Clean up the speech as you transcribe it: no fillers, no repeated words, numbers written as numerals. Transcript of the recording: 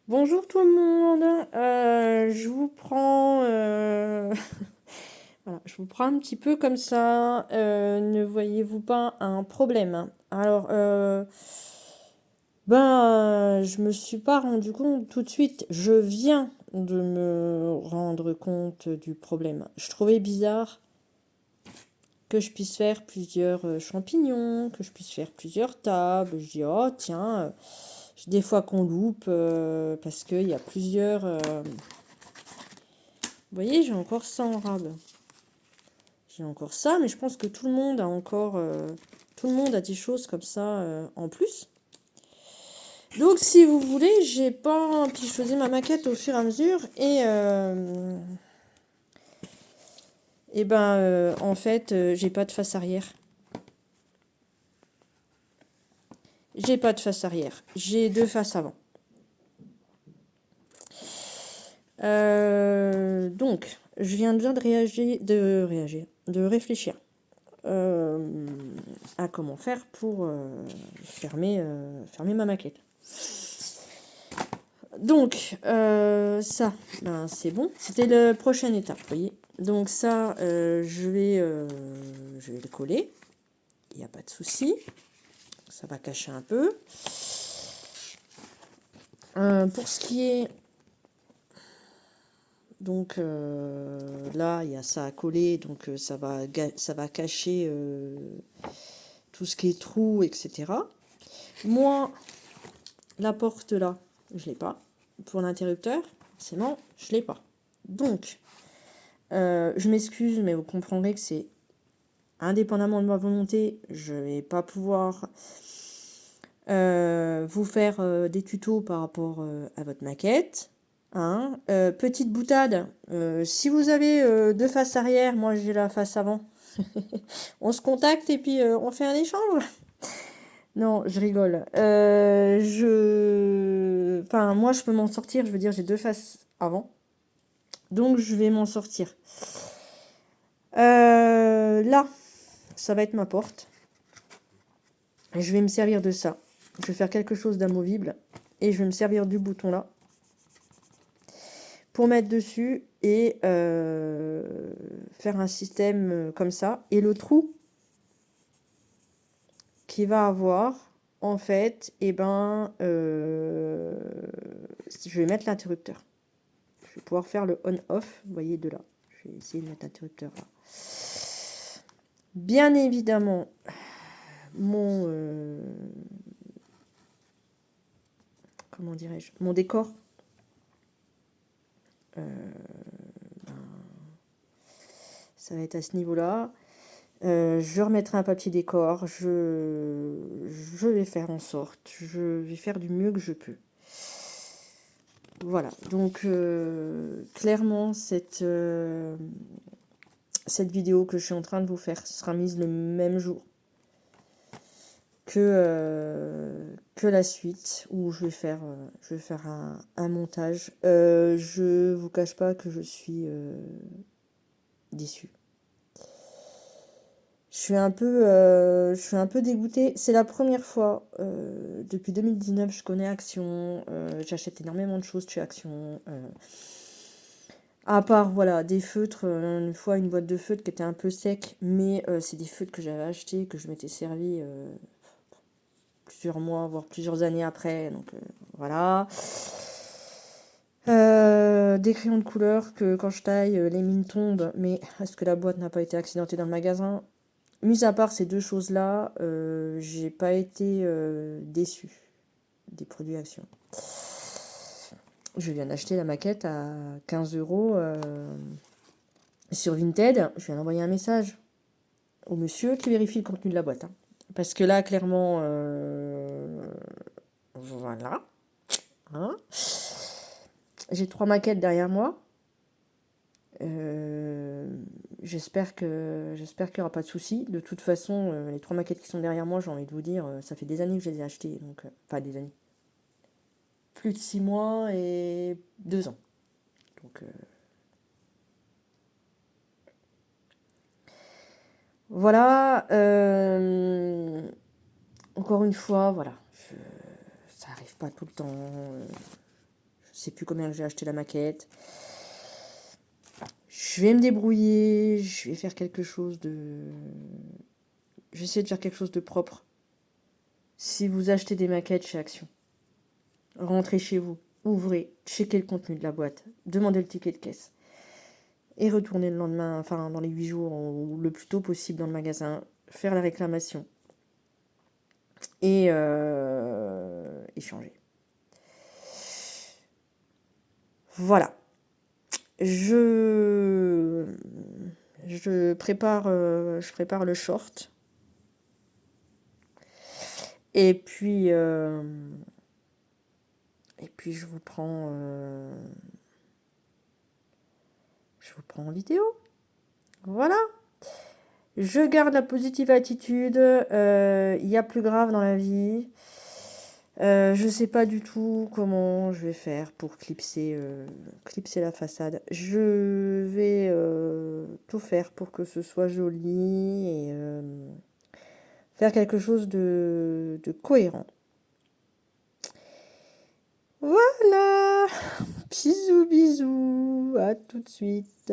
Bonjour tout le monde. Je vous prends, voilà, je vous prends un petit peu comme ça. Ne voyez-vous pas un problème? Alors, je me suis pas rendu compte tout de suite. Je viens de me rendre compte du problème. Je trouvais bizarre que je puisse faire plusieurs champignons, que je puisse faire plusieurs tables. Je dis, oh tiens, des fois qu'on loupe parce qu'il y a plusieurs. Vous voyez, j'ai encore ça en rab. J'ai encore ça, mais je pense que tout le monde a encore... tout le monde a des choses comme ça en plus. Donc, si vous voulez, j'ai pas... Puis je faisais ma maquette au fur et à mesure. En fait, j'ai pas de face arrière. J'ai pas de face arrière. J'ai deux faces avant. Donc, je viens bien de réfléchir à comment faire pour fermer ma maquette. Donc, ça, c'est bon. C'était la prochaine étape, vous voyez. Donc ça, je vais le coller. Il n'y a pas de souci. Ça va cacher un peu. Pour ce qui est... Donc là, il y a ça à coller. Donc ça va cacher tout ce qui est trou, etc. Moi, la porte là, je l'ai pas. Pour l'interrupteur, c'est non, je l'ai pas. Donc, je m'excuse, mais vous comprendrez que c'est indépendamment de ma volonté, je vais pas pouvoir vous faire des tutos par rapport à votre maquette. Hein. Petite boutade, si vous avez deux faces arrière, moi j'ai la face avant, on se contacte et puis on fait un échange. Non, je rigole. Enfin, moi, je peux m'en sortir. Je veux dire, j'ai deux faces avant. Donc, je vais m'en sortir. Là, ça va être ma porte. Et je vais me servir de ça. Je vais faire quelque chose d'amovible. Et je vais me servir du bouton là. Pour mettre dessus et faire un système comme ça. Et le trou qu'il va avoir, en fait, je vais mettre l'interrupteur. Je vais pouvoir faire le on-off, vous voyez, de là. Je vais essayer de mettre l'interrupteur là. Bien évidemment, mon... comment dirais-je? Mon décor. Ça va être à ce niveau-là. Je remettrai un papier décor. Je vais faire en sorte. Je vais faire du mieux que je peux. Voilà. Donc, clairement, cette vidéo que je suis en train de vous faire sera mise le même jour que la suite où je vais faire un montage. Je vous cache pas que je suis déçue. Je suis un peu dégoûtée. C'est la première fois depuis 2019 je connais Action. J'achète énormément de choses chez Action. À part, voilà, des feutres, une fois une boîte de feutres qui était un peu sec, mais c'est des feutres que j'avais achetés, que je m'étais servi plusieurs mois, voire plusieurs années après, donc voilà. Des crayons de couleur que quand je taille, les mines tombent, mais est-ce que la boîte n'a pas été accidentée dans le magasin? Mis à part ces deux choses-là, j'ai pas été déçue des produits Action. Je viens d'acheter la maquette à 15 € sur Vinted. Je viens d'envoyer un message au monsieur qui vérifie le contenu de la boîte. Hein. Parce que là, clairement, voilà. Hein. J'ai 3 maquettes derrière moi. J'espère qu'il n'y aura pas de soucis. De toute façon, les 3 maquettes qui sont derrière moi, j'ai envie de vous dire, ça fait des années que je les ai achetées. Donc, enfin, des années. Plus de 6 mois et 2 ans. Donc, voilà. Encore une fois, voilà. Ça arrive pas tout le temps. Je sais plus combien j'ai acheté la maquette. Je vais me débrouiller, je vais faire quelque chose de... Je vais essayer de faire quelque chose de propre. Si vous achetez des maquettes chez Action, rentrez chez vous, ouvrez, checkez le contenu de la boîte, demandez le ticket de caisse. Et retournez le lendemain, enfin dans les 8 jours, ou le plus tôt possible dans le magasin, faire la réclamation. Et échanger. Voilà. Je prépare le short. Et puis je vous prends en vidéo. Voilà. Je garde la positive attitude. Il y a plus grave dans la vie. Je sais pas du tout comment je vais faire pour clipser la façade. Je vais tout faire pour que ce soit joli et faire quelque chose de cohérent. Voilà. Bisous, bisous. À tout de suite.